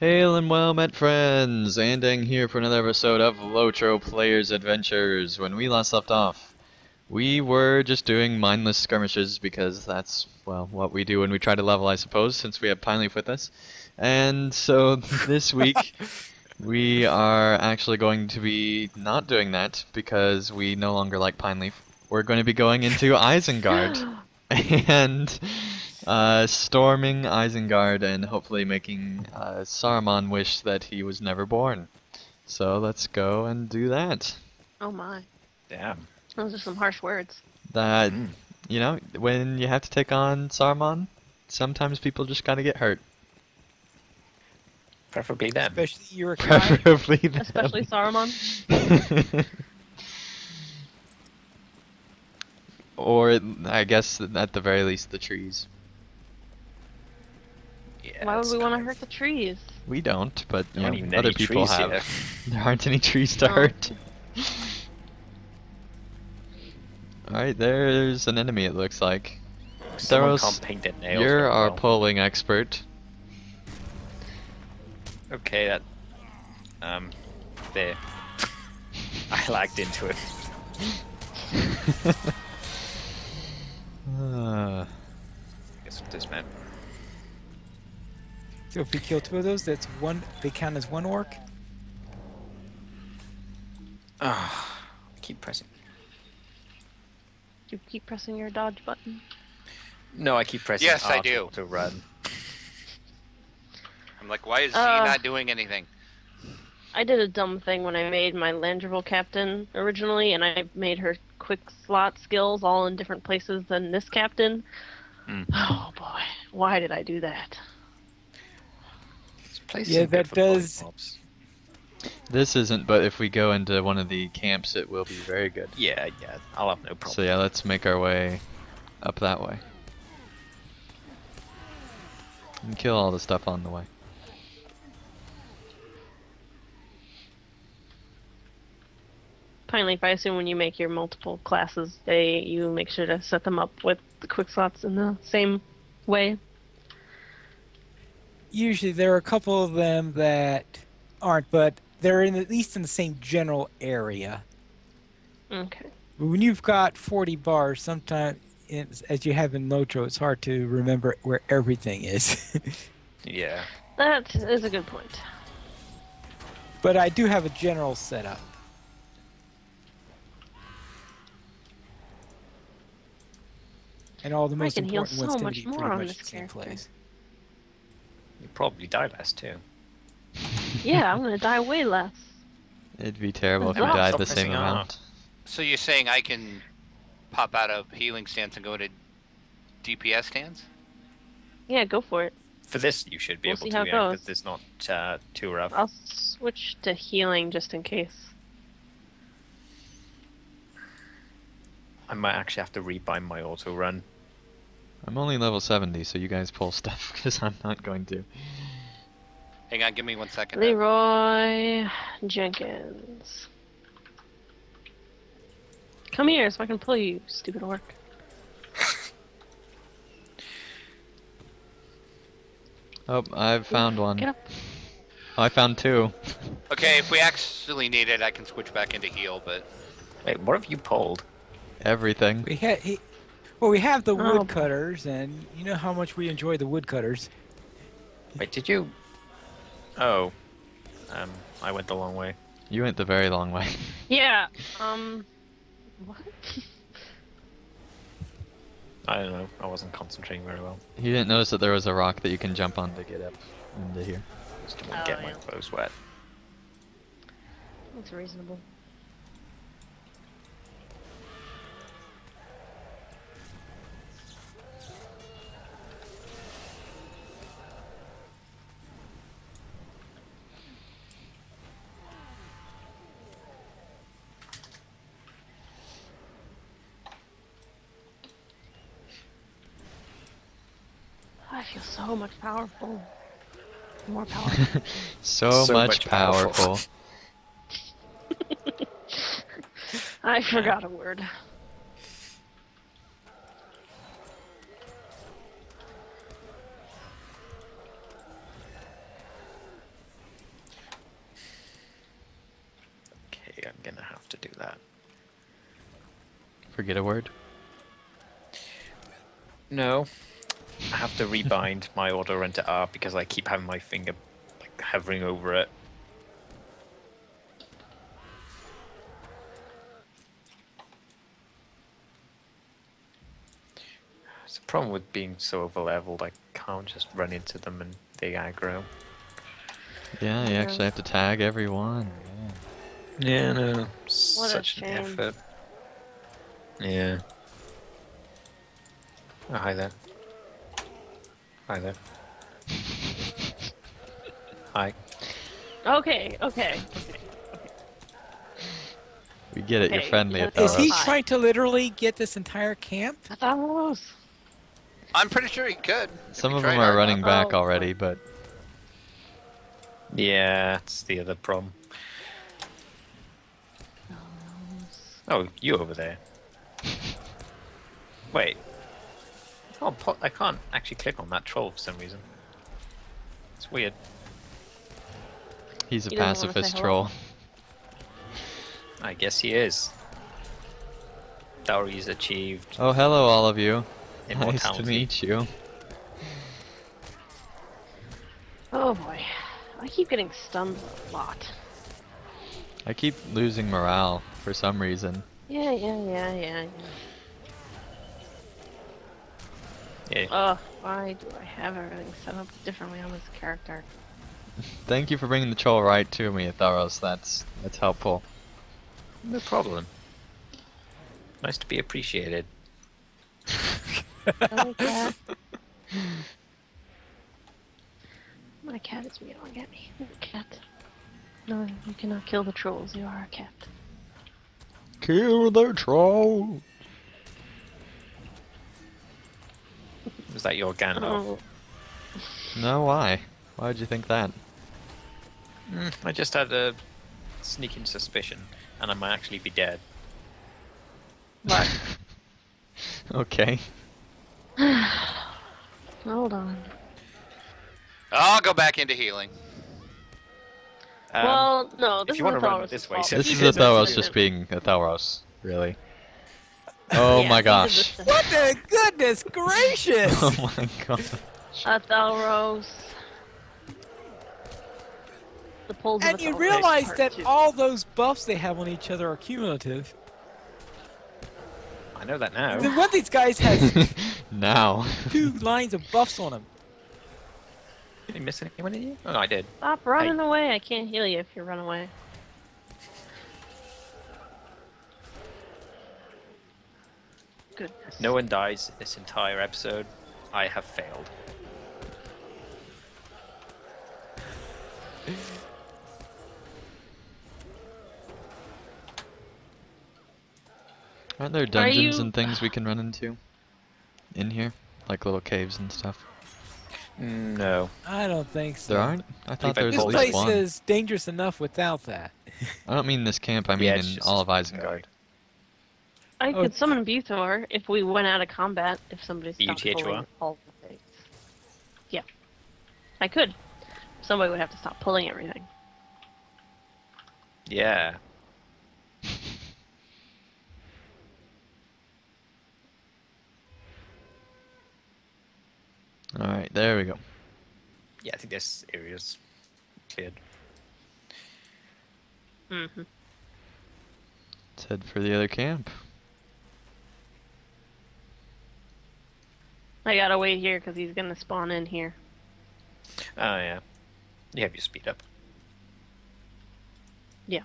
Hail and well met friends! Andang here for another episode of LOTRO Players Adventures. When we last left off, we were just doing mindless skirmishes because that's, well, what we do when we try to level, I suppose, since we have Pineleaf with us. And so this week, we are actually going to be not doing that because we no longer like Pineleaf. We're going to be going into Isengard. And storming Isengard and hopefully making Saruman wish that he was never born. So let's go and do that. Oh my. Damn. Those are some harsh words. That, you know, when you have to take on Saruman, sometimes people just gotta get hurt. Preferably them. Especially your kind. Preferably them. Especially Saruman. Or, I guess, at the very least, the trees. Yeah, Why would we want to kind hurt the trees? We don't, but you There aren't know, even other any people trees have. here. There aren't any trees to Oh. hurt. Alright, there's an enemy, it looks like. Someone Theros, can't paint their nails you're very our well. polling expert. Okay, that... There. I lagged into it. Guess what this meant. So if we kill two of those, that's one. They count as one orc. Ah, keep pressing. You keep pressing your dodge button. No, I keep pressing Yes, I R do. to run. I'm like, why is Z Uh, not doing anything? I did a dumb thing when I made my Landrival captain originally, and I made her quick slot skills all in different places than this captain. Oh boy, why did I do that? This place Yeah, isn't good that for does- polymorphs. This isn't, but if we go into one of the camps, it will be very good. Yeah, I'll have no problem. So yeah, let's make our way up that way. And kill all the stuff on the way. Finally, if I assume when you make your multiple classes, you make sure to set them up with the quick slots in the same way. Usually there are a couple of them that aren't, but they're at least in the same general area. Okay. But when you've got 40 bars, sometimes, as you have in LOTRO, it's hard to remember where everything is. Yeah. That is a good point. But I do have a general setup. And all the most can heal important ones so tend much to be more pretty on much this the same character. place. You probably die less too. Yeah, I'm gonna die way less. It'd be terrible if we Stop died the same pressing amount. So you're saying I can pop out of healing stance and go to DPS stance? Yeah, go for it. For this, you should be We'll able see to, how it yeah, goes. because it's not too rough. I'll switch to healing just in case. I might actually have to rebind my auto run. I'm only level 70, so you guys pull stuff, because I'm not going to. Hang on, give me 1 second. Leroy Jenkins. Come here so I can pull you, stupid orc. Oh, I've found one. Get up. Oh, I found two. Okay, if we actually need it, I can switch back into heal, but... Wait, what have you pulled? Everything. We have the Oh, woodcutters, and you know how much we enjoy the woodcutters. Wait, did you? Oh, I went the long way. You went the very long way. Yeah, what? I don't know. I wasn't concentrating very well. You didn't notice that there was a rock that you can jump on to get up into here. Just didn't want to Oh, get my yeah. clothes wet. That's reasonable. I feel so much powerful. More powerful. So, So much much powerful. powerful. I forgot a word. gonna have to do that. Forget a word. No, I have to rebind my auto run to R because I keep having my finger like hovering over it. It's a problem with being so overleveled. I can't just run into them and they aggro. Yeah, you actually have to tag everyone. Yeah, no, What a such an shame. effort. Yeah. Oh, hi there. Hi there. Hi. Okay, okay. We get it, you're Okay, friendly, yeah. Is he Atharos. trying to literally get this entire camp? Atharos. I'm pretty sure he could. if Some he of them tried are hard running enough. back Oh, already, boy. but Yeah, that's the other problem. Oh, you over there. Wait. Oh, I can't actually click on that troll for some reason. It's weird. he's a He doesn't wanna say pacifist hello. troll. I guess he is. Dowry's achieved Oh, hello all of you. Nice to immortality. meet you. Oh boy. I keep getting stunned a lot. I keep losing morale for some reason. Yeah. Yeah. Why do I have everything set up differently on this character? Thank you for bringing the troll right to me, Atharos. That's helpful. No problem. Nice to be appreciated. Hello, cat. My cat is meowing at me. Cat. No, you cannot kill the trolls. You are a cat. Kill the troll! Was that your Gandalf? Oh, No, why? Why would you think that? I just had a sneaking suspicion, and I might actually be dead. but Okay. hold on. I'll go back into healing. Well, no, this if is you want to run Atharos' this way, fault. so This He is did Atharos this just to- being Atharos, really. Oh Yeah, my he did gosh. this to What the goodness gracious! Oh my god. Atharos. The pulls of And you Atharos realize part that two. all those buffs they have on each other are cumulative. I know that now. Then one of these guys has Now. 2 lines of buffs on him. Did you miss anyone in you? Oh, no, I did. Stop running away. I can't heal you if you run away. Goodness. No one dies this entire episode. I have failed. Aren't there dungeons you- and things we can run into? In here? Like little caves and stuff? No. I don't think so. There aren't? I thought there was This at least place one. is dangerous enough without that. I don't mean this camp, I mean Yeah, it's in just all of a Isengard. I Oh. could summon Buthor if we went out of combat, if somebody stopped BUTHOR? pulling all the things. Yeah. I could. Somebody would have to stop pulling everything. Yeah. Alright, there we go. Yeah, I think this area's cleared. Mm-hmm. Let's head for the other camp. I gotta wait here because he's gonna spawn in here. Oh, yeah. You have your speed up. Yeah.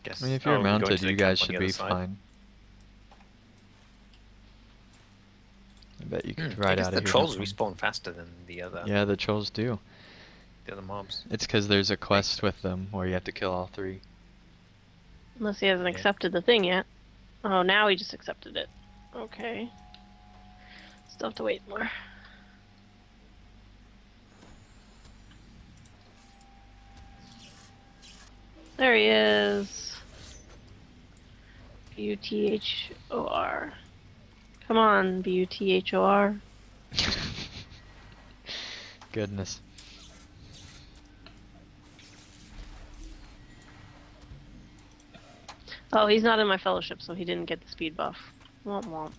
Guess. I mean, if you're oh, we go mounted, into the you camp guys on should the be other side. fine. I bet you could I ride guess out the of here. trolls no problem. respawn faster than the other Yeah, the trolls do. mobs. It's because there's a quest with them where you have to kill all 3. Unless he hasn't Yeah. accepted the thing yet. Oh, now he just accepted it. Okay. Still have to wait more. There he is. Buthor. Come on, Buthor. Goodness. Oh, he's not in my fellowship, so he didn't get the speed buff. Womp womp.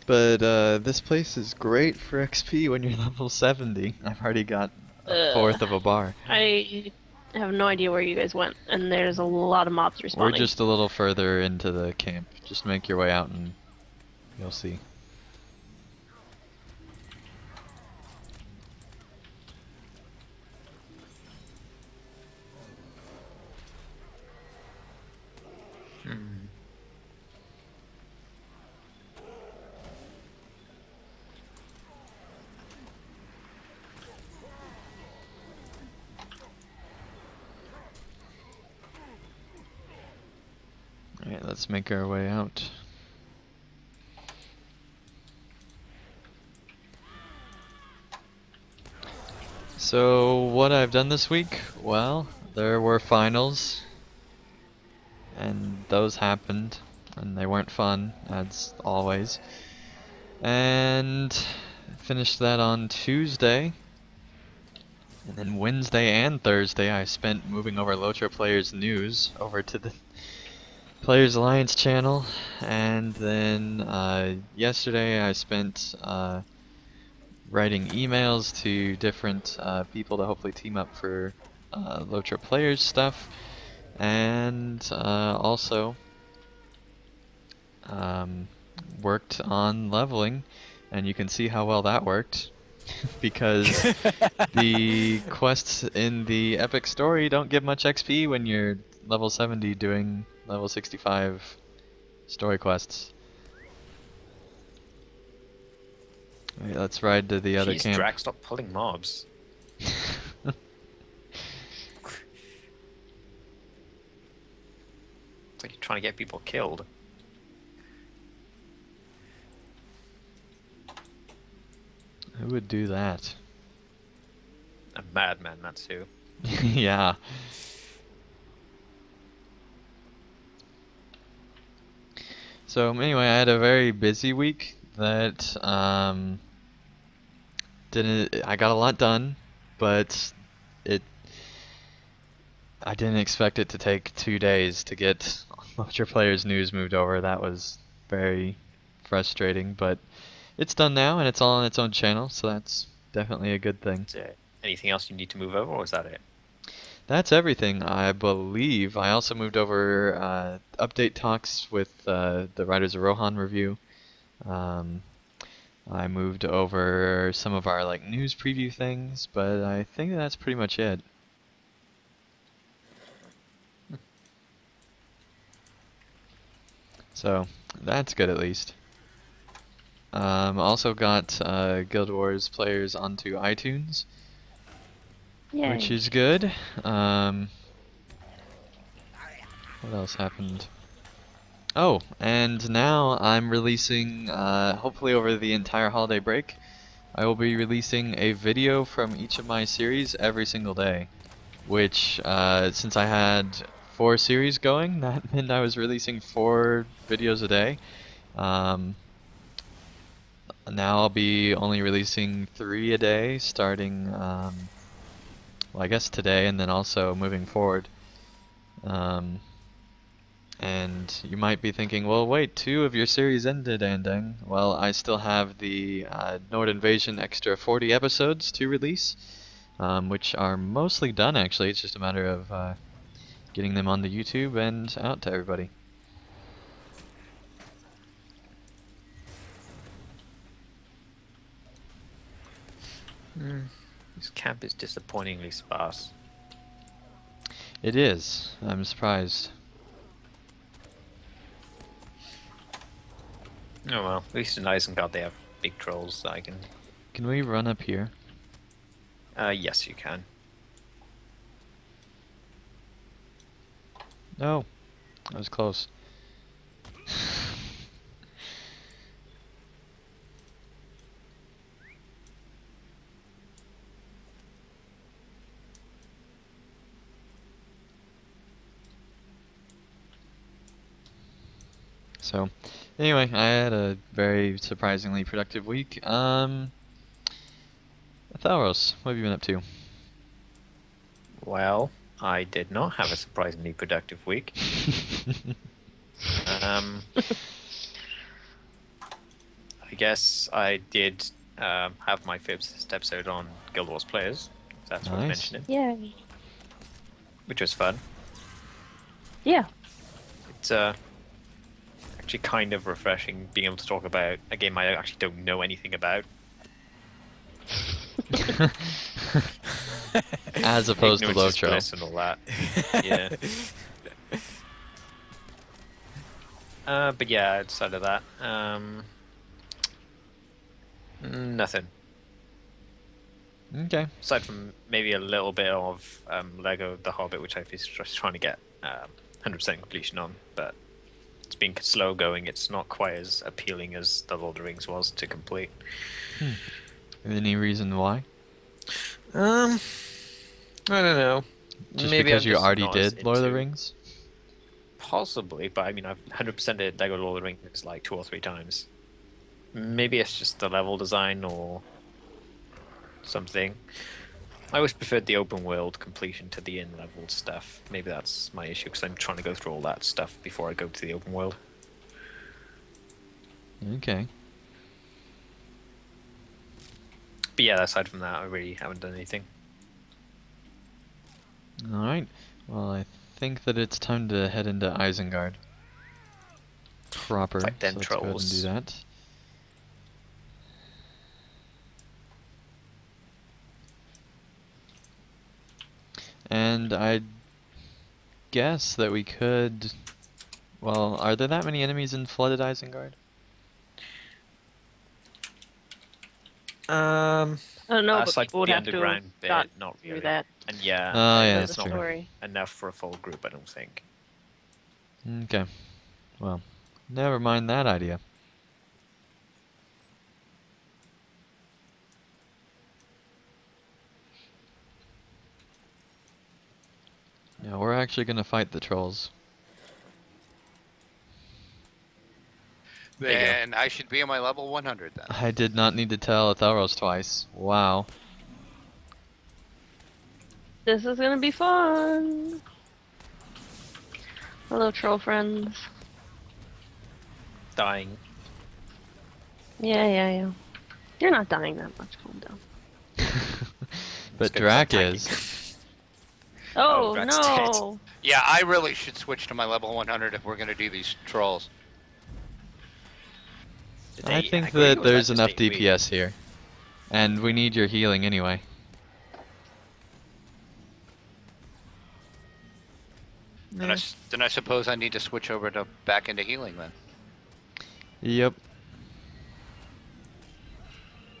But this place is great for XP when you're level 70. I've already got a Ugh. fourth of a bar. I have no idea where you guys went, and there's a lot of mobs respawning. We're just a little further into the camp. Just make your way out and you'll see. Hmm. Alright, let's make our way out. So, what I've done this week? Well, there were finals, and those happened, and they weren't fun, as always. And finished that on Tuesday. And then Wednesday and Thursday I spent moving over LOTRO Players News over to the Players Alliance channel. And then yesterday I spent writing emails to different people to hopefully team up for LOTRO Players stuff. And also worked on leveling. And you can see how well that worked. Because the quests in the epic story don't give much XP when you're level 70 doing level 65 story quests. Alright, let's ride to the other Jeez, camp. Drac, stop pulling mobs. It's like you're trying to get people killed. Who would do that? A madman, that's who. Yeah. So anyway, I had a very busy week that I got a lot done, but I didn't expect it to take 2 days to get LOTRO Players News moved over. That was very frustrating, but it's done now and it's all on its own channel, so that's definitely a good thing. Anything else you need to move over, or is that it? That's everything, I believe. I also moved over update talks with the Riders of Rohan review. I moved over some of our like news preview things, but I think that's pretty much it. So that's good at least. Also got Guild Wars players onto iTunes, Yay. which is good. What else happened? Oh, and now I'm releasing, hopefully over the entire holiday break, I will be releasing a video from each of my series every single day. Which, since I had 4 series going, that meant I was releasing 4 videos a day. Now I'll be only releasing 3 a day, starting, well, I guess today, and then also moving forward. And you might be thinking, well, wait, 2 of your series ended, Andang. Well, I still have the Nord Invasion extra 40 episodes to release, which are mostly done, actually. It's just a matter of getting them onto YouTube and out to everybody. This camp is disappointingly sparse. It is. I'm surprised. Oh well, at least in Isengard they have big trolls that I can... Can we run up here? Yes you can. No. That was close. So, anyway, I had a very surprisingly productive week. Thalros, what have you been up to? Well, I did not have a surprisingly productive week. I guess I did have my first episode on Guild Wars Players. If that's worth Nice. mentioning, Yay. which was fun. Yeah. It's actually kind of refreshing being able to talk about a game I actually don't know anything about. As opposed to Ignorance is LOTRO. bliss and all that. Yeah. But yeah, outside of that, nothing. Okay. Aside from maybe a little bit of Lego The Hobbit, which I was just trying to get 100% completion on, but it's been slow going. It's not quite as appealing as The Lord of the Rings was to complete. Any reason why? I don't know. Just Maybe because I'm you just already not as did Lord of the into- Rings? Possibly, but I mean, I've 100% did Lego Lord of the Rings like 2 or 3 times. Maybe it's just the level design or something. I always preferred the open world completion to the in-level stuff. Maybe that's my issue, because I'm trying to go through all that stuff before I go to the open world. Okay. But yeah, aside from that, I really haven't done anything. Alright. Well, I think that it's time to head into Isengard. Proper. Fight them so let's go ahead and do trolls. that. And I guess that we could... Well, are there that many enemies in flooded Isengard? I don't know, but Aside people would the have to underground bit, got not through really. that And yeah, Oh, yeah, the that's not true. story. enough for a full group, I don't think. Okay. Well, never mind that idea. Yeah, we're actually gonna fight the trolls. There you go. Then I should be on my level 100 then. I did not need to tell Athelros twice. Wow. This is gonna be fun. Hello, troll friends. Dying. Yeah. You're not dying that much. Calm down. But It's 'cause I'm Drac tiny. is. Oh, Drak's dead. no! Yeah, I really should switch to my level 100 if we're gonna do these trolls. Did I they think agree, or that was there's just enough a we? DPS here. And we need your healing anyway. Then I suppose I need to switch over to back into healing then. Yep.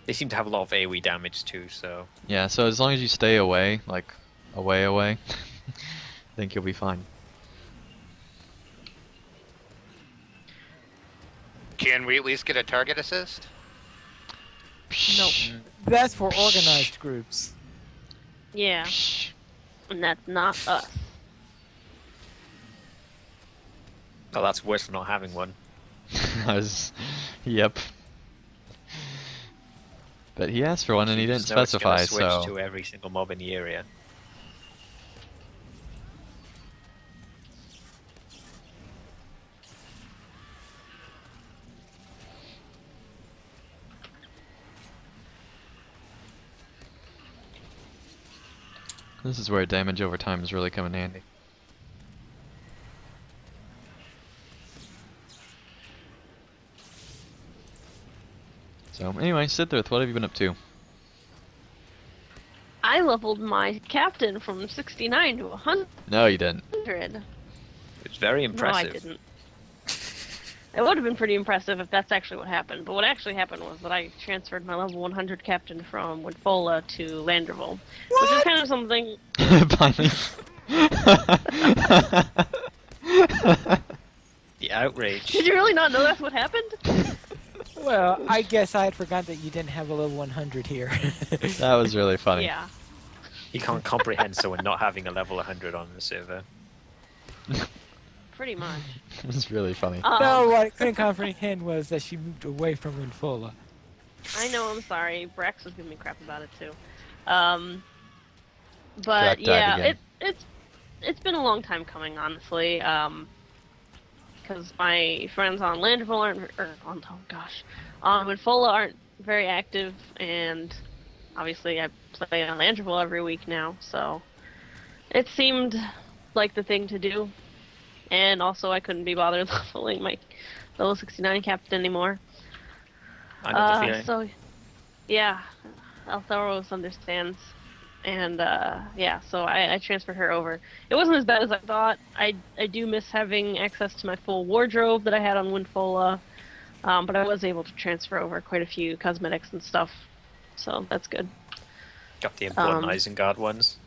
They seem to have a lot of AoE damage too, so Yeah, so as long as you stay away, like, away, I think you'll be fine. Can we at least get a target assist? Nope. That's for organized groups. Yeah, and that's not us. oh, that's worse than not having one. Yep. But he asked for one and he didn't So it's gonna specify, switch so... to every single mob in the area. This is where damage over time is really coming handy. So, anyway, Sidthrith, what have you been up to? I leveled my captain from 69 to 100. No, you didn't. It's very No, I impressive. didn't. It would have been pretty impressive if that's actually what happened. But what actually happened was that I transferred my level 100 captain from Winfola to Landreval, which is kind of something. Finally. The outrage. Did you really not know that's what happened? Well, I guess I had forgotten that you didn't have a level 100 here. That was really funny. Yeah. You can't comprehend someone not having a level 100 on the server. Pretty much. It was really funny. No, what I couldn't comprehend was that she moved away from Winfola. I know, I'm sorry. Brax was giving me crap about it too. Drac But died yeah, again. it's been a long time coming, honestly. because my friends on Landfall aren't, or on, oh gosh, on Winfola aren't very active, and obviously I play on Landfall every week now, so it seemed like the thing to do. And also, I couldn't be bothered leveling my level 69 captain anymore. I know the feeling. So, yeah, Altharos understands. And, yeah, so I transferred her over. It wasn't as bad as I thought. I do miss having access to my full wardrobe that I had on Winfola. But I was able to transfer over quite a few cosmetics and stuff. So that's good. Got the important Isengard ones.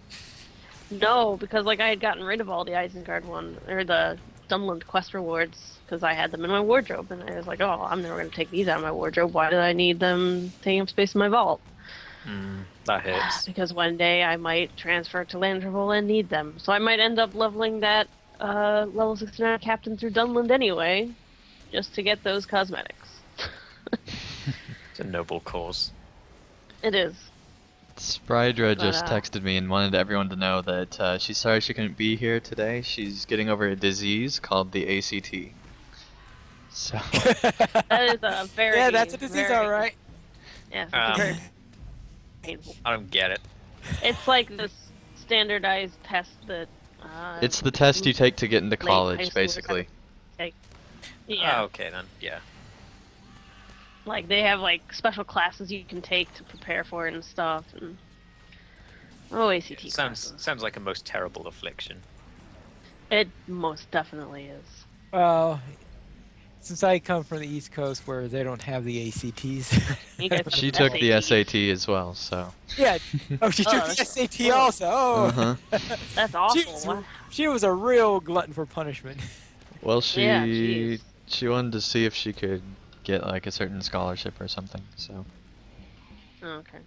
No, because like I had gotten rid of all the Isengard or the Dunland quest rewards, because I had them in my wardrobe, and I was like, oh, I'm never going to take these out of my wardrobe. Why did I need them taking up space in my vault? That hurts. Because one day I might transfer to Landrival and need them. So I might end up leveling that level 69 captain through Dunland anyway, just to get those cosmetics. It's a noble cause. It is. Sprydra just texted me and wanted everyone to know that she's sorry she couldn't be here today. She's getting over a disease called the ACT. So That is a very Yeah, that's a disease, all right. Yeah, it's very painful. I don't get it. It's like this standardized test that. it's the test you take to get into late high college, schoolers basically. Yeah, Oh, okay then. Yeah. like they have like special classes you can take to prepare for it and stuff. And ACT classes. Sounds like a most terrible affliction. It most definitely is. Well, since I come from the East Coast where they don't have the ACTs. You guys She have took the SAT as well, so. Yeah. Oh, she took the that's SAT cool. also. Oh. Uh-huh. That's awful. She was a real glutton for punishment. Well, Yeah, she jeez. wanted to see if she could get like a certain scholarship or something, so. Oh, okay.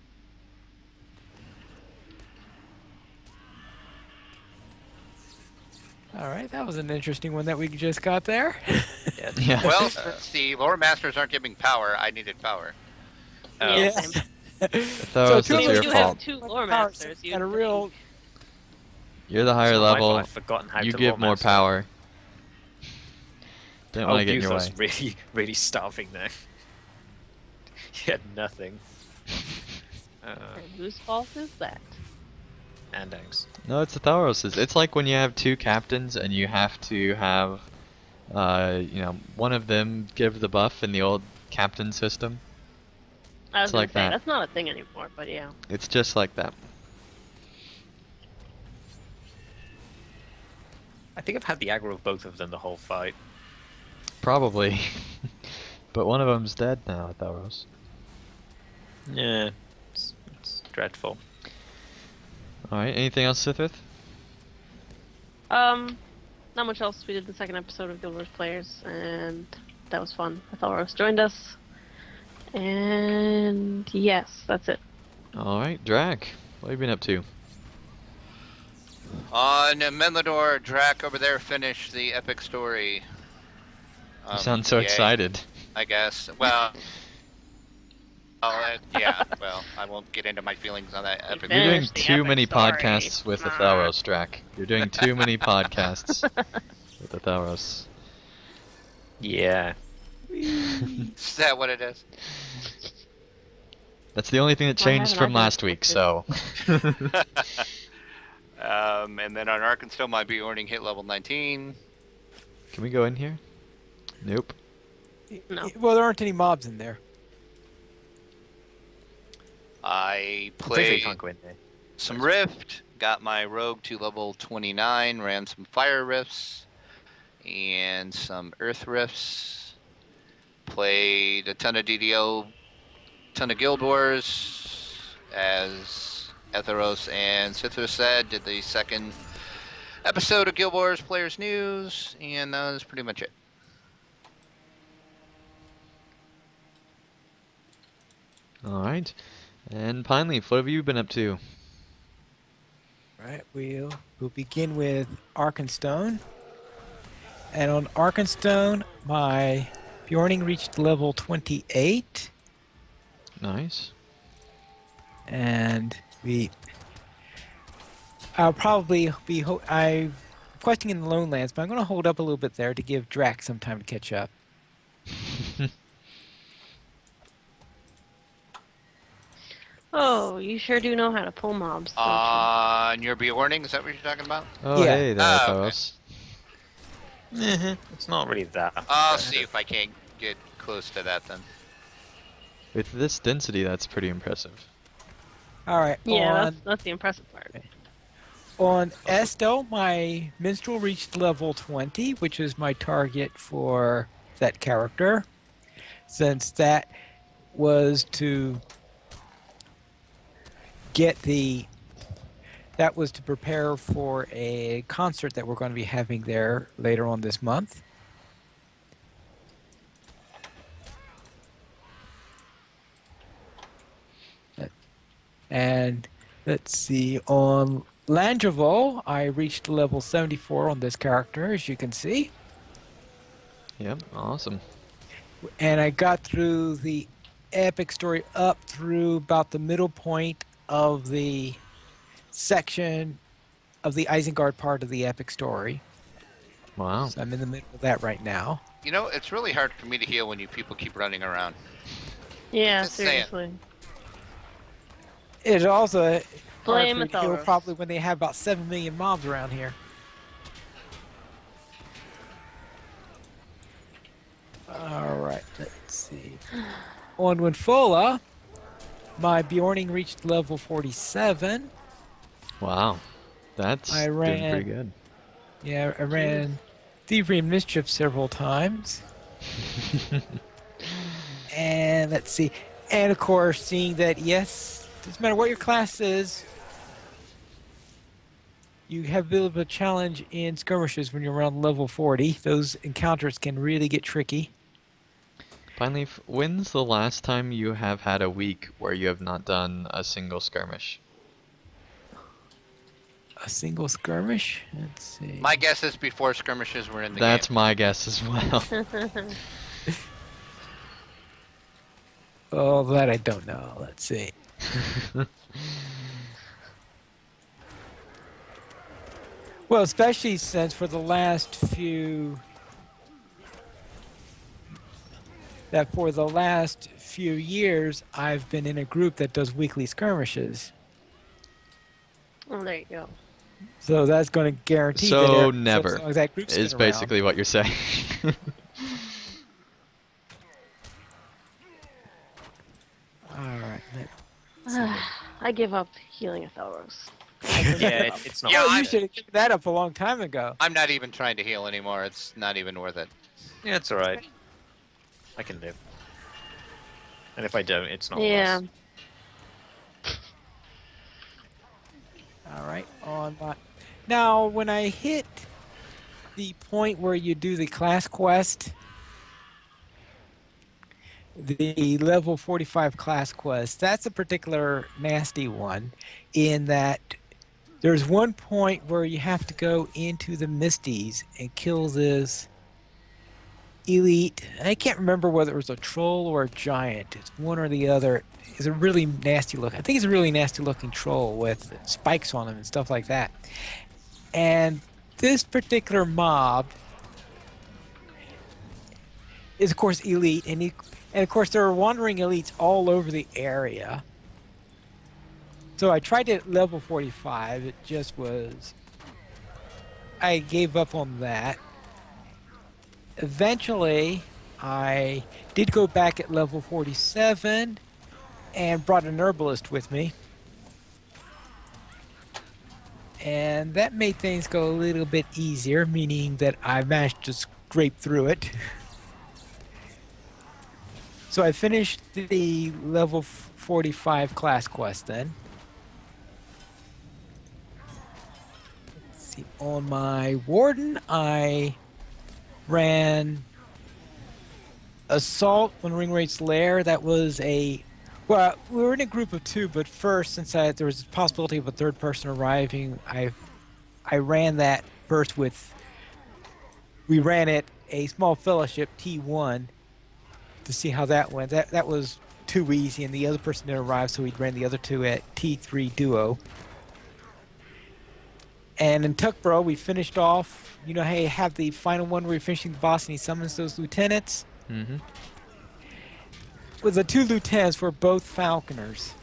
All right, that was an interesting one that we just got there. Yeah. Well, the lore masters aren't giving power. I needed power. Yeah, same. So two it's You your do fault. have two lore Power masters. and a real. You're the higher It's not my level. fault, I've forgotten how You to give lore more master. power. Didn't want to get in your way. Buthel's really starving there. He had nothing. And whose fault is that? Andang's. No, it's the Thauros's. It's like when you have two captains and you have to have, one of them give the buff in the old captain system. I was It's gonna like say that. that's not a thing anymore, but yeah. It's just like that. I think I've had the aggro of both of them the whole fight. Probably. But one of them's dead now, Thauros. Yeah, it's dreadful. Alright, anything else, Sithith? Not much else. We did the second episode of Guild Wars Players, and that was fun. I thought Ross joined us. And yes, that's it. Alright, Drac. What have you been up to? On Menlador, Drac over there finished the epic story. You sound so yay, excited. I guess. Well, yeah. Well, I won't get into my feelings on that epic. You're doing Finish the too epic many story. podcasts with the Come Thauros, Drac. You're doing too many podcasts with the Thauros. Yeah. Is that what it is? That's the only thing that Well, I changed haven't from last week, so. And then on Arkansas, my Bjorning hit level 19. Can we go in here? Nope. No. Well, there aren't any mobs in there. I Unfortunately, played you can't go in there. some Rift, got my Rogue to level 29, ran some Fire Rifts, and some Earth Rifts. Played a ton of DDO, ton of Guild Wars, as Etheros and Sithra said, did the second episode of Guild Wars Players News, and that was pretty much it. Alright. And Pineleaf, what have you been up to? Right, we'll begin with Arkenstone. And on Arkenstone, my Bjorning reached level 28. Nice. And I'll probably be questing in the Lone Lands, but I'm going to hold up a little bit there to give Drax some time to catch up. Oh, you sure do know how to pull mobs, don't On your Bjorning, is that what you're talking about? Oh, Yeah. hey there, Oh, okay. Taros. It's not really that. I'll see if I can't get close to that then. With this density, that's pretty impressive. All right. you? Yeah, on, that's the impressive part. on Esto, my Minstrel reached level 20, which is my target for that character, since that was to get the... That was to prepare for a concert that we're going to be having there later on this month. And let's see, on Langeville, I reached level 74 on this character, as you can see. Yep, awesome. And I got through the epic story up through about the middle point of the section of the Isengard part of the epic story. Wow. So I'm in the middle of that right now. You know, it's really hard for me to heal when you people keep running around. Yeah, Just saying. seriously. It's also Blame hard for me to heal Athalos. probably when they have about 7 million mobs around here. Alright, let's see. On Winfola, my Bjorning reached level 47. Wow. That's I doing ran- pretty good. Yeah, I ran Thievery and Mischief several times. And let's see. And of course, seeing that, yes, doesn't matter what your class is, you have a bit of a challenge in skirmishes when you're around level 40. Those encounters can really get tricky. Pineleaf, when's the last time you have had a week where you have not done a single skirmish? A single skirmish? Let's see. My guess is before skirmishes were in the That's game. my guess as well. Oh, that I don't know. Let's see. Well, especially since for the last few... That for the last few years, I've been in a group that does weekly skirmishes. Oh, there you go. So that's going to guarantee that So as never long as that group's is been around. basically what you're saying. Alright. I give up healing Athalos. Yeah, it's not. Yeah, Oh, I- you should have given that up a long time ago. I'm not even trying to heal anymore. It's not even worth it. Yeah, it's alright. I can live. And if I don't, it's not Yeah. worse. Alright, on my... Now, when I hit the point where you do the class quest, the level 45 class quest, that's a particular nasty one in that there's one point where you have to go into the Misties and kill this elite. I can't remember whether it was a troll or a giant. It's one or the other. It's a really nasty look. I think it's a really nasty looking troll with spikes on him and stuff like that. And this particular mob is, of course, elite, and of course there are wandering elites all over the area. So I tried it at level 45. It just was... I gave up on that. Eventually, I did go back at level 47 and brought an herbalist with me. And that made things go a little bit easier, meaning that I managed to scrape through it. So I finished the level 45 class quest then. Let's see, on my warden, I ran Assault on Ringwraith's Lair. That was a... Well, we were in a group of two, but first, since there was a possibility of a third person arriving, I ran that first with... We ran it a small fellowship, T1, to see how that went. That was too easy, and the other person didn't arrive, so we ran the other two at T3 Duo. And in Tuckborough, we finished off. You know, hey, have the final one where you're finishing the boss and he summons those lieutenants. Mm-hmm. With the 2 lieutenants were both falconers.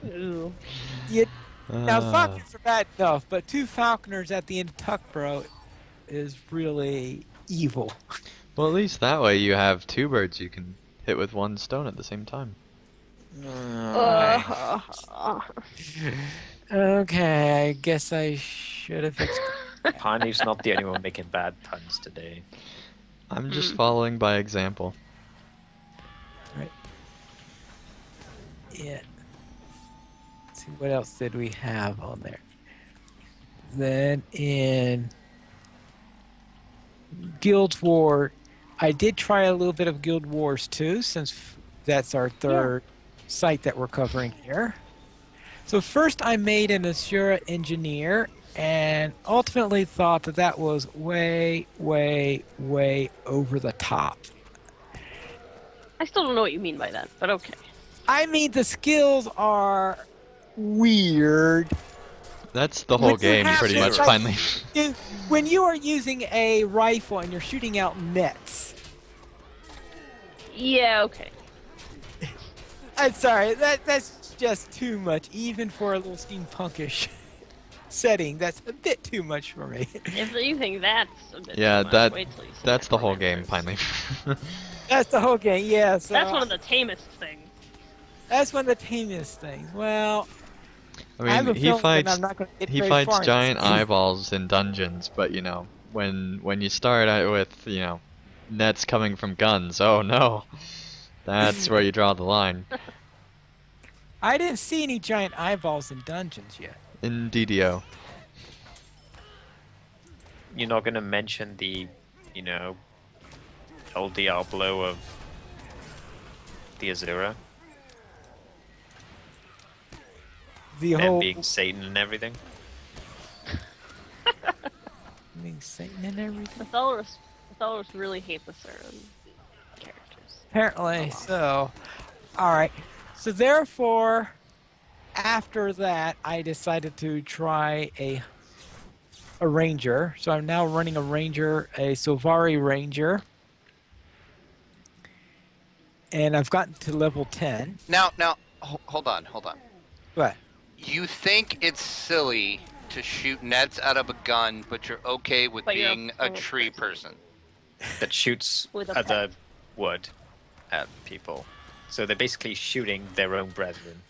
Ooh. Now, falconers are bad enough, but 2 falconers at the end of Tuckborough is really evil. Well, at least that way you have 2 birds you can hit with 1 stone at the same time. Okay, I guess I should have fixed it. Pineleaf's not the only one making bad puns today. I'm just following by example. Right. Yeah. Let's see, what else did we have on there? Then in Guild War, I did try a little bit of Guild Wars 2, since that's our third site that we're covering here. So first I made an Asura engineer, and ultimately thought that that was way, way, way over the top. I still don't know what you mean by that, but okay. I mean, the skills are weird. That's the whole When you game, have pretty this, much, like, finally. When you are using a rifle and you're shooting out nets, Yeah, okay. I'm sorry, that's just too much, even for a little steampunkish setting. That's a bit too much for me. If you think that's a bit Yeah, too much, that wait till you see that's the whole Necromancers. game, finally. That's the whole game, yeah. So That's one of the tamest things. that's one of the tamest things. Well, I I have a mean, feeling that I'm not going to get he very fights far in giant this game. eyeballs in dungeons, but you know, when you start out with, you know, nets coming from guns, oh no. That's where you draw the line. I didn't see any giant eyeballs in dungeons yet. In DDO. You're not going to mention the, you know, El Diablo of the Azura, The them whole being Satan and everything. being Satan and everything. Thalos really hate the Surin characters. Apparently so. Alright. So therefore, after that, I decided to try a ranger. So I'm now running a ranger, a Silvari ranger. And I've gotten to level 10. Now, hold on. What? You think it's silly to shoot nets out of a gun, but you're okay with But you're being a a tree person. That shoots With a other pet. wood at people. So they're basically shooting their own brethren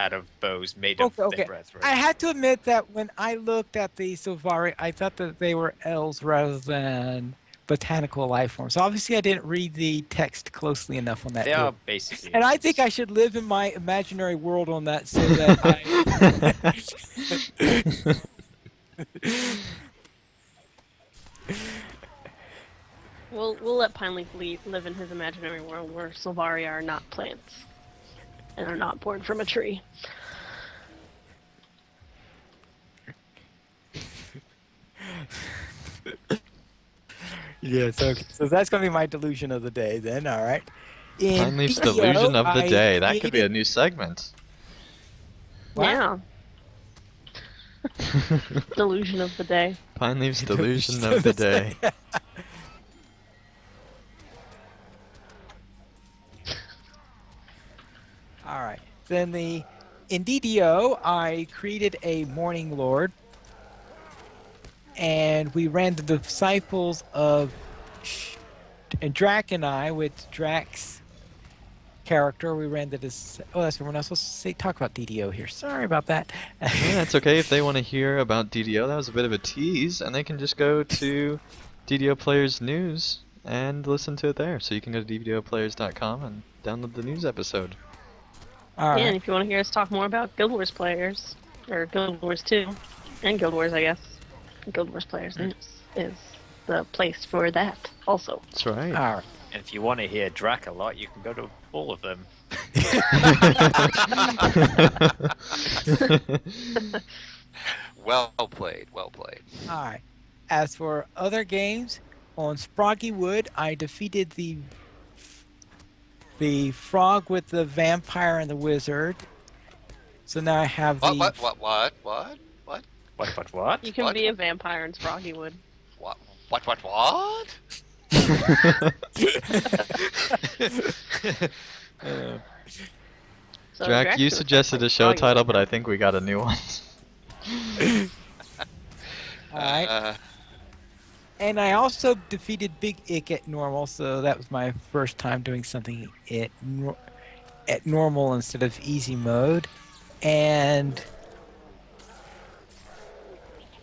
out of bows made of Okay. their brethren. I had to admit that when I looked at the Silvari, I thought that they were elves rather than botanical life forms. So obviously I didn't read the text closely enough on that. They deal. are basically. And I think I should live in my imaginary world on that so that We'll let Pineleaf live in his imaginary world where Silvari are not plants and are not born from a tree. Yes, okay. So that's going to be my delusion of the day then, all right. In Pineleaf's DDO, delusion of the I day. That could be a created- new segment. What? Yeah. Delusion of the day. Pineleaf's delusion of the day. All right. Then in DDO, I created a Morning Lord, and we ran the Disciples of and Drac and I with Drac's character. We ran the oh, that's we're not supposed to talk about DDO here. Sorry about that. Yeah, that's okay if they want to hear about DDO. That was a bit of a tease, and they can just go to DDO Players News and listen to it there. So you can go to dvodoplayers.com and download the news episode. All right. Yeah, and if you want to hear us talk more about Guild Wars players, or Guild Wars 2, and Guild Wars, I guess, Guild Wars Players News is the place for that, also. That's right. All right. And if you want to hear Drac a lot, you can go to all of them. Well played. Well played. All right. As for other games, on Sproggy Wood, I defeated the frog with the vampire and the wizard. So now I have the What? What? You can What? be a vampire in Sproggywood. What? What? So Drac, you Drax was suggested a show title, but I think we got a new one. Alright. Uh, And I also defeated Big Ick at normal, so that was my first time doing something at normal instead of easy mode. And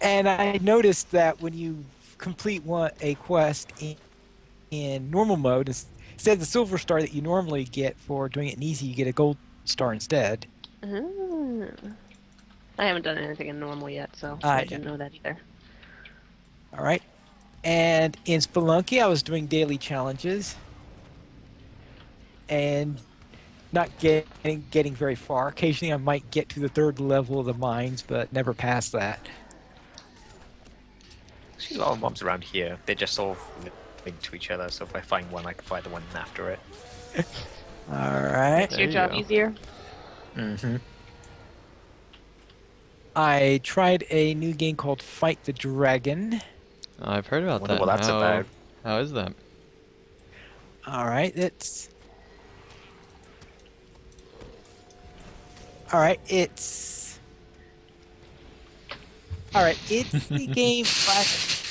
I noticed that when you complete a quest in normal mode, instead of the silver star that you normally get for doing it in easy, you get a gold star instead. Ah. I haven't done anything in normal yet, so I didn't know that either. All right. And in Spelunky, I was doing daily challenges and not getting very far. Occasionally, I might get to the 3rd level of the mines, but never past that. Actually, a lot of mobs around here. They're just all linked to each other. So if I find one, I can fight the one after it. All right. Makes your you job go. easier. Mm-hmm. I tried a new game called Fight the Dragon. I've heard about Wonder that. what that's about. How is that? All right, it's all right. It's the game.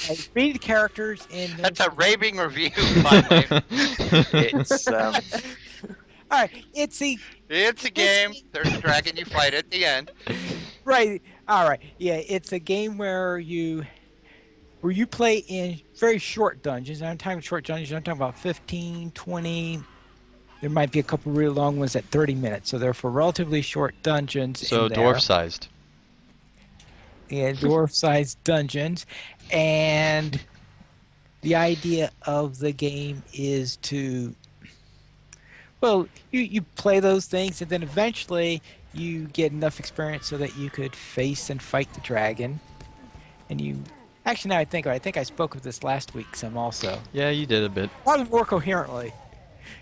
I created characters in. that's a raving review, finally. It's All right, it's It's a game. There's a dragon. You fight at the end. right. All right, yeah, it's a game where you play in very short dungeons. I'm talking short dungeons. I'm talking about 15, 20. There might be a couple really long ones at 30 minutes. So they're for relatively short dungeons. So in there. dwarf-sized. Yeah, dwarf-sized dungeons, and the idea of the game is to, well, you play those things, and then eventually you get enough experience so that you could face and fight the dragon. And you, actually, now I think I spoke of this last week some also, Yeah, you did a bit. probably more coherently.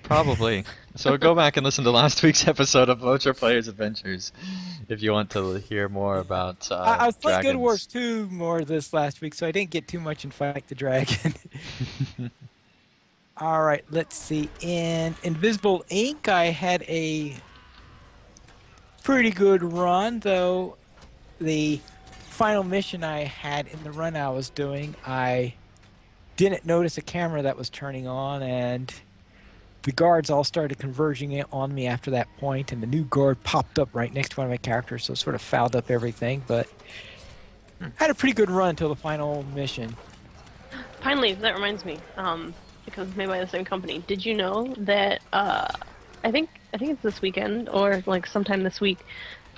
Probably. So go back and listen to last week's episode of LOTRO Players Adventures if you want to hear more about I was playing Good dragons. Wars 2 more this last week, so I didn't get too much in Fight the Dragon. All right, let's see. In Invisible Ink, I had a pretty good run, though the final mission I had in the run I was doing, I didn't notice a camera that was turning on, and the guards all started converging in on me after that point, and the new guard popped up right next to one of my characters, so it sort of fouled up everything, but I had a pretty good run until the final mission. Pineleaf, that reminds me, because it's made by the same company. Did you know that I think it's this weekend or like sometime this week?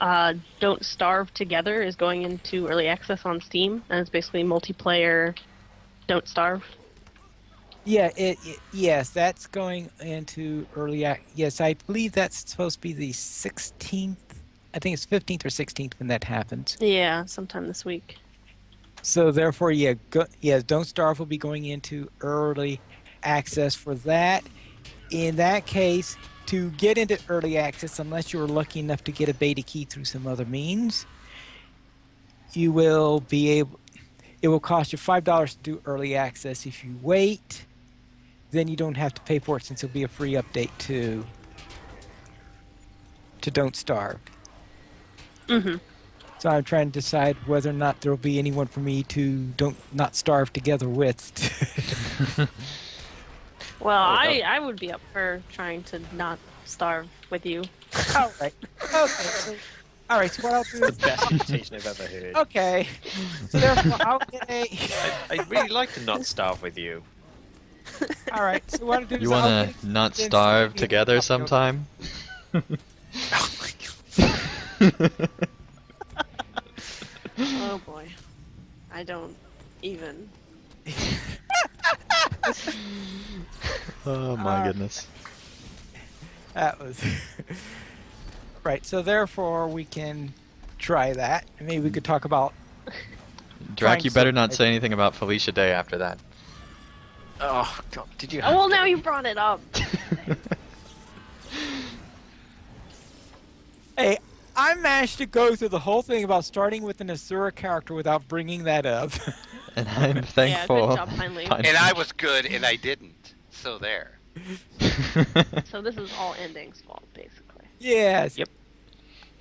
Don't Starve Together is going into early access on Steam, and it's basically multiplayer. Don't Starve. Yeah, yes, that's going into early yes, I believe that's supposed to be the 16th. I think it's 15th or 16th when that happens. Yeah, sometime this week. So therefore, Don't Starve will be going into early access for that. In that case, to get into early access, unless you were lucky enough to get a beta key through some other means, you will be able. It will cost you $5 to do early access. If you wait, then you don't have to pay for it, since it'll be a free update to Don't Starve. Mm-hmm. So I'm trying to decide whether or not there will be anyone for me to not starve together with. Well, I would be up for trying to not starve with you. All right. Okay. All right. So what I'll do the is best invitation I've ever heard. okay. So therefore, I'll get a. I'd really like to not starve with you. All right. So what I'll do is You I'll wanna get a- not then starve somebody together else will- sometime? Oh my god. Oh boy, I don't even. Oh my goodness. That was right. So therefore, we can try that. And maybe we could talk about. Drac, Find you better some- not say anything about Felicia Day after that. Oh god, did you? Oh well, now you brought it up. Hey, I managed to go through the whole thing about starting with an Asura character without bringing that up. And I'm Yeah, thankful. good job, Pineleaf. And I was good, and I didn't. So there. So this is all Ending's fault, basically. Yes. Yep.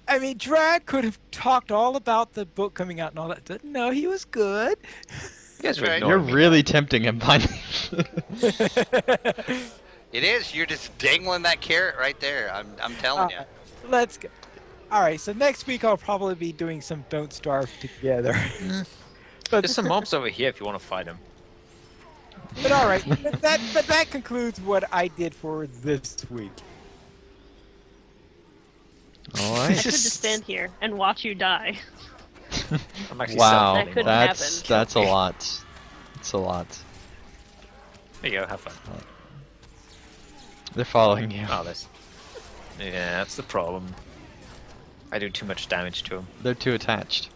I mean, Drag could have talked all about the book coming out and all that. But no, he was good. You guys are Right. You're ignoring me. really tempting him, Pine. It is. You're just dangling that carrot right there. I'm telling you. Let's go. All right, so next week I'll probably be doing some Don't Starve together. but, There's some mobs over here if you want to fight them. but all right, but that concludes what I did for this week. All I right. could just stand here and watch you die. I'm actually Wow, That couldn't that's happen. that's a lot. It's a lot. There you go, have fun. They're following you. Oh, that's... Yeah, that's the problem. I do too much damage to them. They're too attached.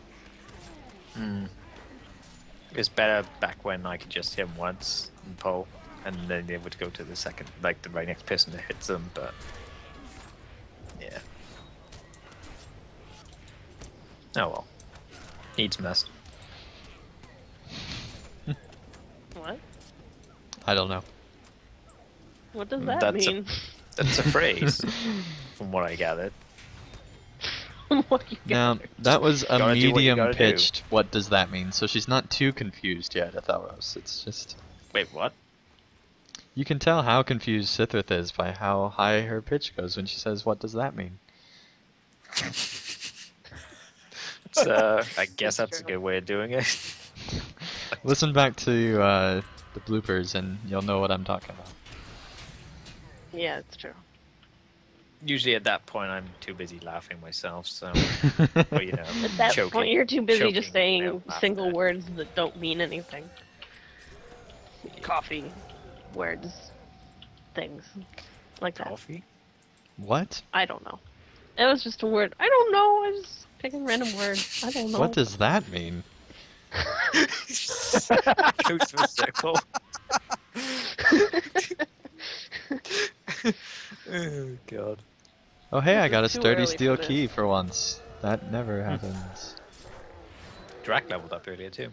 It's better back when I could just hit them once and pull, and then they would go to the second, like the right next person that hits them, but... Yeah. Oh well. Needs must. What? I don't know. What does that That's a- mean? That's a phrase, from what I gathered. What you Now, got? that was a Gotta do what you medium gotta do. pitched. What does that mean? So she's not too confused yet, Atheros. It's just... Wait, what? You can tell how confused Sithith is by how high her pitch goes when she says, "What does that mean?" It's, I guess that's a good way of doing it. Listen back to the bloopers and you'll know what I'm talking about. Yeah, it's true. Usually at that point I'm too busy laughing myself, so... But, you know, At that choking, point, you're too busy just choking, saying laugh single at that. words that don't mean anything. Coffee, words, things like that. Coffee? What? I don't know. It was just a word. I don't know. I was picking random words. I don't know. What does that mean? Goes to a circle. Oh god. Oh hey, I got a It's too sturdy early for steel this. key for once. That never happens. Drac leveled up earlier too.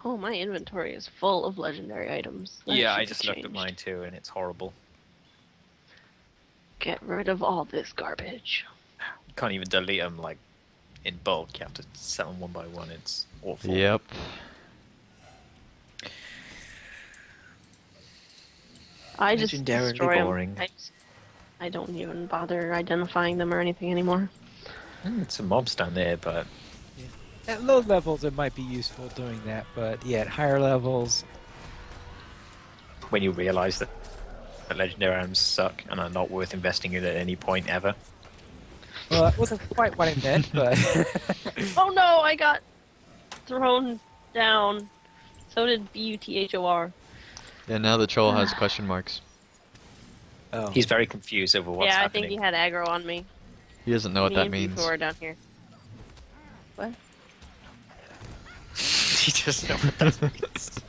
Oh, my inventory is full of legendary items. That Yeah, I should just be looked at changed. mine too, and it's horrible. Get rid of all this garbage. You can't even delete them like in bulk. You have to sell them one by one. It's awful. Yep. I just Legendarily destroy 'em. boring. I don't even bother identifying them or anything anymore. Some mobs down there, but At low levels, it might be useful doing that, but yeah, at higher levels, when you realise that the legendary items suck and are not worth investing in at any point ever. well, that wasn't quite what I meant, but Oh no, I got thrown down. So did Buthor. Yeah, now the troll has question marks. oh. He's very confused over what's Yeah, I happening. think he had aggro on me. He doesn't know what me that and means. Buthor down here. What? He doesn't know what that means.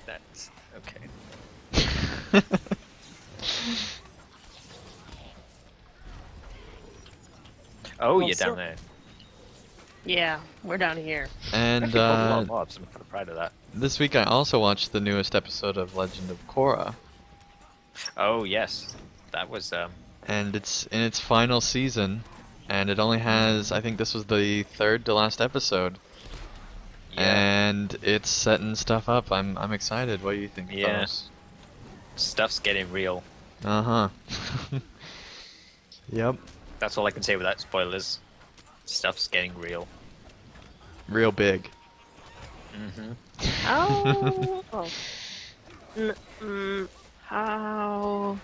That's okay. Oh, Well, you're sir- down there. Yeah, we're down here. And Actually, caught a lot of mobs. I'm kind of proud of that. this week I also watched the newest episode of Legend of Korra, Oh yes, that was and it's in its final season, and it only has, I think this was the third to last episode, yeah. and it's setting stuff up. I'm excited. What do you think? Yeah. Stuff's getting real. Uh huh. Yep. That's all I can say without spoilers. Stuff's getting real. Real big. Mm-hmm. How? Oh. How?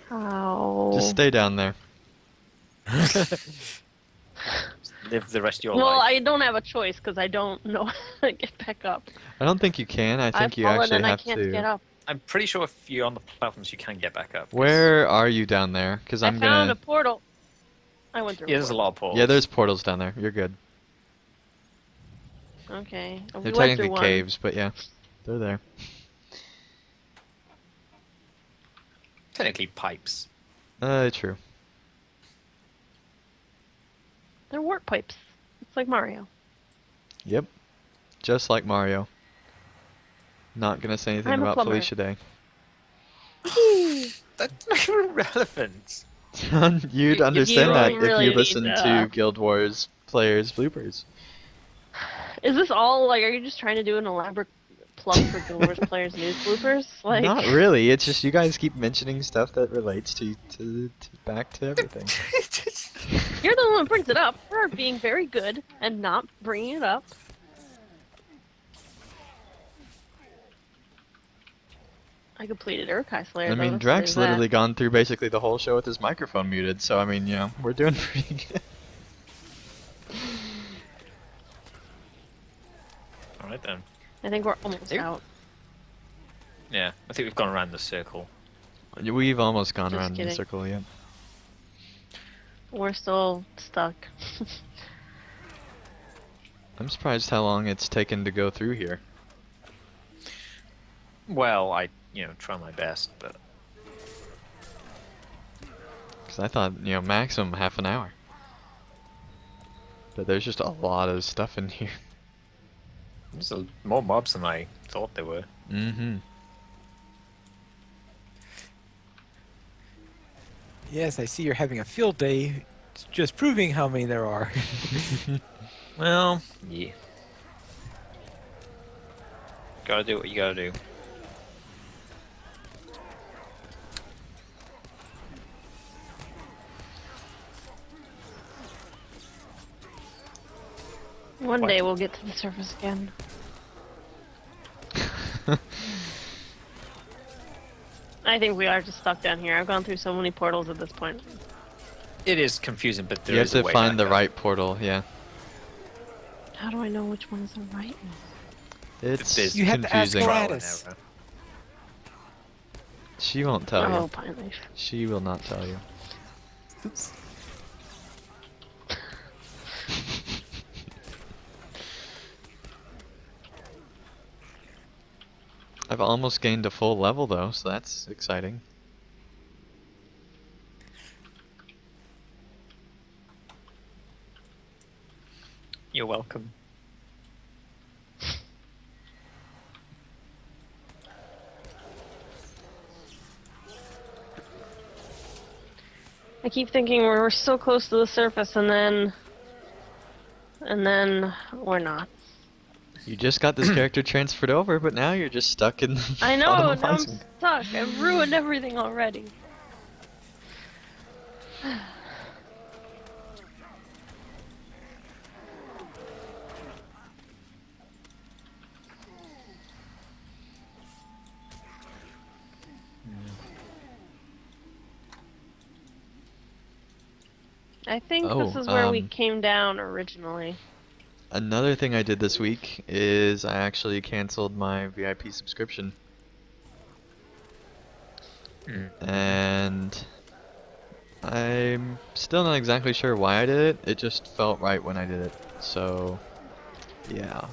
How? Just stay down there. Live the rest of your Well, life. I don't have a choice because I don't know how to get back up. I don't think you can. I think I've you fallen actually and I have can't to. get up. I'm pretty sure if you're on the platforms, you can get back up. 'cause- Where are you down there? Because I I'm found gonna. a portal. I went through. Yeah, there's a lot of portals. Yeah, there's portals down there. You're good. Okay. We They're went through technically one. caves, but yeah, they're there. technically pipes. True. They're warp pipes. It's like Mario. Yep. Just like Mario. Not gonna say anything I'm a about plumber. Felicia Day. That's not even relevant. You'd You understand that if really you need listened to- to Guild Wars players' bloopers. Is this all like? Are you just trying to do an elaborate plug for Guild Wars players' news bloopers? Like, Not really. It's just you guys keep mentioning stuff that relates to back to everything. you're the one who brings it up. We're being very good and not bringing it up. I completed Urkai Slayer. I though, mean, let's Drax say that. literally gone through basically the whole show with his microphone muted, so I mean, yeah, we're doing pretty good. Alright then. I think we're almost There- out. Yeah, I think we've gone around the circle. We've almost gone Just around in kidding. a circle, yeah. We're still stuck. I'm surprised how long it's taken to go through here. Well, I, try my best, but Because I thought, maximum half an hour. But there's just a lot of stuff in here. there's more mobs than I thought there were. Mm-hmm. Yes, I see you're having a field day. It's just proving how many there are. Well, yeah. Gotta do what you gotta do. One What? day we'll get to the surface again. I think we are just stuck down here. I've gone through so many portals at this point. It is confusing, but there You have is a to way find back the up. right portal, yeah. How do I know which one is the right one? It's There's You have to ask confusing. trial and Gladys. error. She won't tell Oh, you. Pineleaf. She will not tell you. Oops. I've almost gained a full level though, so that's exciting. You're welcome. I keep thinking we're so close to the surface, and then we're not. You just got this character transferred over, but now you're just stuck in the I know. bottom Now of I'm Iceland. stuck. I've ruined everything already. I think this Oh, is where we um, came down originally. Another thing I did this week is I actually canceled my VIP subscription. And I'm still not exactly sure why I did it. It just felt right when I did it. So, yeah.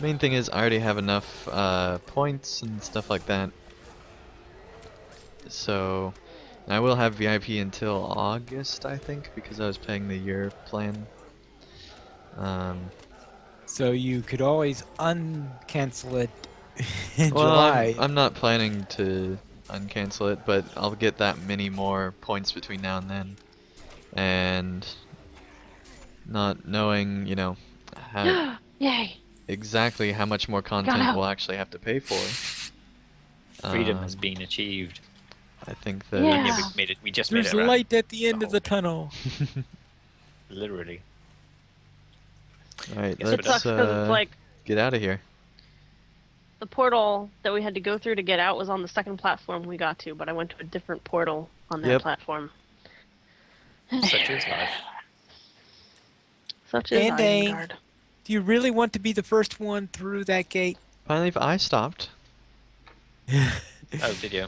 Main thing is I already have enough points and stuff like that. So, I will have VIP until August, I think, because I was paying the year plan. So you could always uncancel it in Well, July. I'm not planning to uncancel it, but I'll get that many more points between now and then. And not knowing, how, Yay! exactly how much more content out. we'll actually have to pay for. Freedom has Um, been achieved. I think that Yeah. Yeah, we made it. We just made There's it. around. light at the end of whole the thing. tunnel. Literally. Alright, Yes, It let's sucks because it's like get out of here. the portal that we had to go through to get out was on the second platform we got to, but I went to a different portal on that Yep. platform. Such is life. Such is Ending. Isengard. Do you really want to be the first one through that gate? Finally, if I stopped. Oh, did you?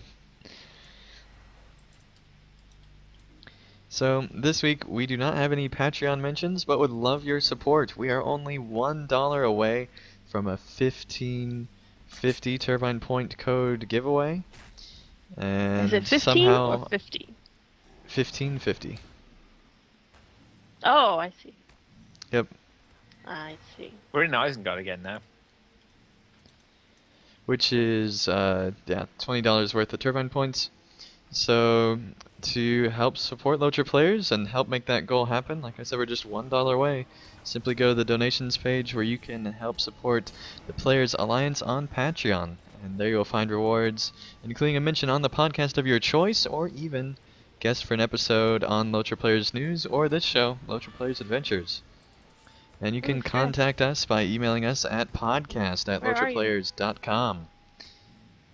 So, this week we do not have any Patreon mentions, but would love your support. We are only $1 away from a 1550 Turbine Point code giveaway. And Is it 15 somehow or 50? 1550. Oh, I see. Yep. I see. We're in Isengard again now. Which is yeah, $20 worth of turbine points. So to help support LOTRO players and help make that goal happen, like I said, we're just $1 away. Simply go to the donations page where you can help support the Players Alliance on Patreon. And there you'll find rewards, including a mention on the podcast of your choice, or even guest for an episode on LOTRO Players News or this show, LOTRO Players Adventures. And you can Ooh, sure. contact us by emailing us at Where are you? podcast@lotroplayers.com.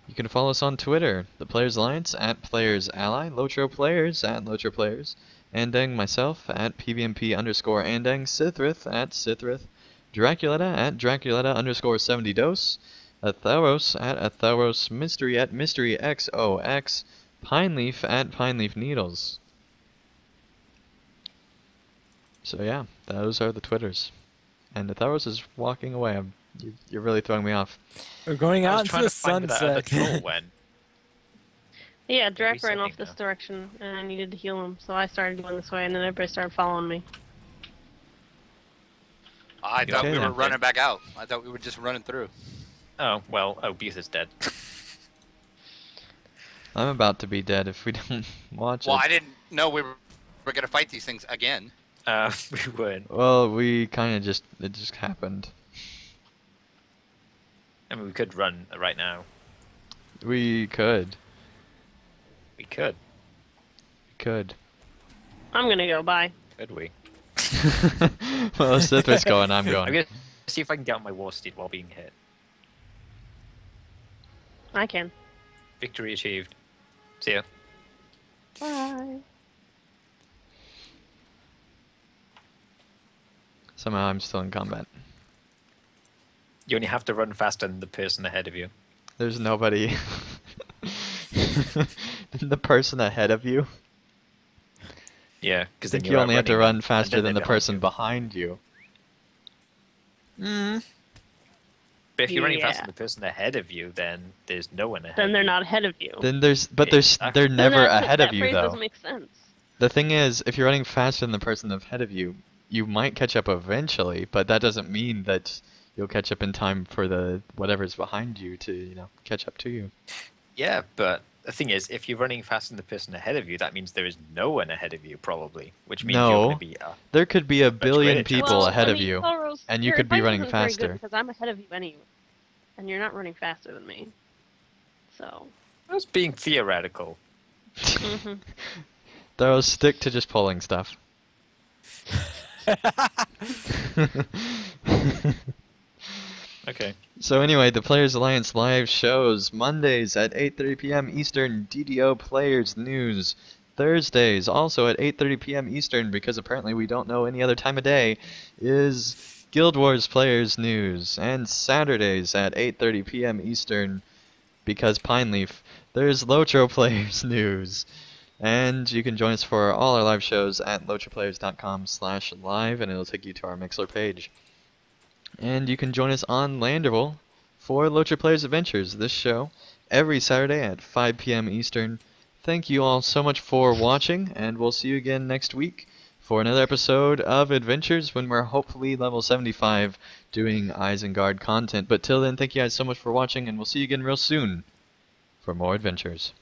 You can follow us on Twitter, the Players Alliance at Players Ally, Lotro Players at Lotro Players, Andang myself at PVMP_Andang, Sithrith at Sithrith, Draculetta at Draculetta_70dos, Atheros at Atheros, Mystery at Mystery XOX, Pineleaf at Pineleaf Needles. So yeah, those are the Twitters. And Atheros is walking away. You're really throwing me off. We're going I out was into trying the to find where that other sunset. troll went. Yeah, Drac ran resetting off this now. direction, and I needed to heal him, so I started going this way, and then everybody started following me. I thought Okay, we were then. running back out. I thought we were just running through. Oh, well, Booth is dead. I'm about to be dead if we don't watch Well, it. I didn't know we were going to fight these things again. We weren't. Well, we kind of it just happened. I mean, we could run right now. We could. We could. I'm gonna go, bye. Could we? Well, Sithra's going, I'm I'm going. gonna see if I can get on my war steed while being hit. I can. Victory achieved. See ya. Bye. Somehow I'm still in combat. You only have to run faster than the person ahead of you. There's nobody. The person ahead of you? Yeah, I because then think you only have to outrunning run them, faster and than then the they're person behind you. behind you. But if you're running faster Yeah. than the person ahead of you, then there's no one ahead. Then they're of you. not ahead of you. Then they're Exactly. never Then that- ahead that of you phrase though. doesn't make sense. The thing is, if you're running faster than the person ahead of you, you might catch up eventually, but that doesn't mean that you'll catch up in time for the whatever's behind you to, catch up to you. Yeah, but the thing is, if you're running faster than the person ahead of you, that means there is no one ahead of you, probably. Which means you're No. going to be. There could be a greater billion chance. people Well, ahead I of mean, you, Tauros, and you your could be advice running isn't very good faster. because I'm ahead of you anyway, and you're not running faster than me. So. I was being theoretical. hmm They'll stick to just pulling stuff. Okay. So anyway, the Players Alliance live shows Mondays at 8:30 p.m. Eastern, DDO Players News. Thursdays also at 8:30 p.m. Eastern, because apparently we don't know any other time of day, is Guild Wars Players News. And Saturdays at 8:30 p.m. Eastern, because Pineleaf, there's LOTRO Players News. And you can join us for all our live shows at lotroplayers.com/live, and it'll take you to our Mixler page. And you can join us on Landerville for LOTRO Players Adventures, this show, every Saturday at 5 p.m. Eastern. Thank you all so much for watching, and we'll see you again next week for another episode of Adventures when we're hopefully level 75 doing Isengard content. But till then, thank you guys so much for watching, and we'll see you again real soon for more adventures.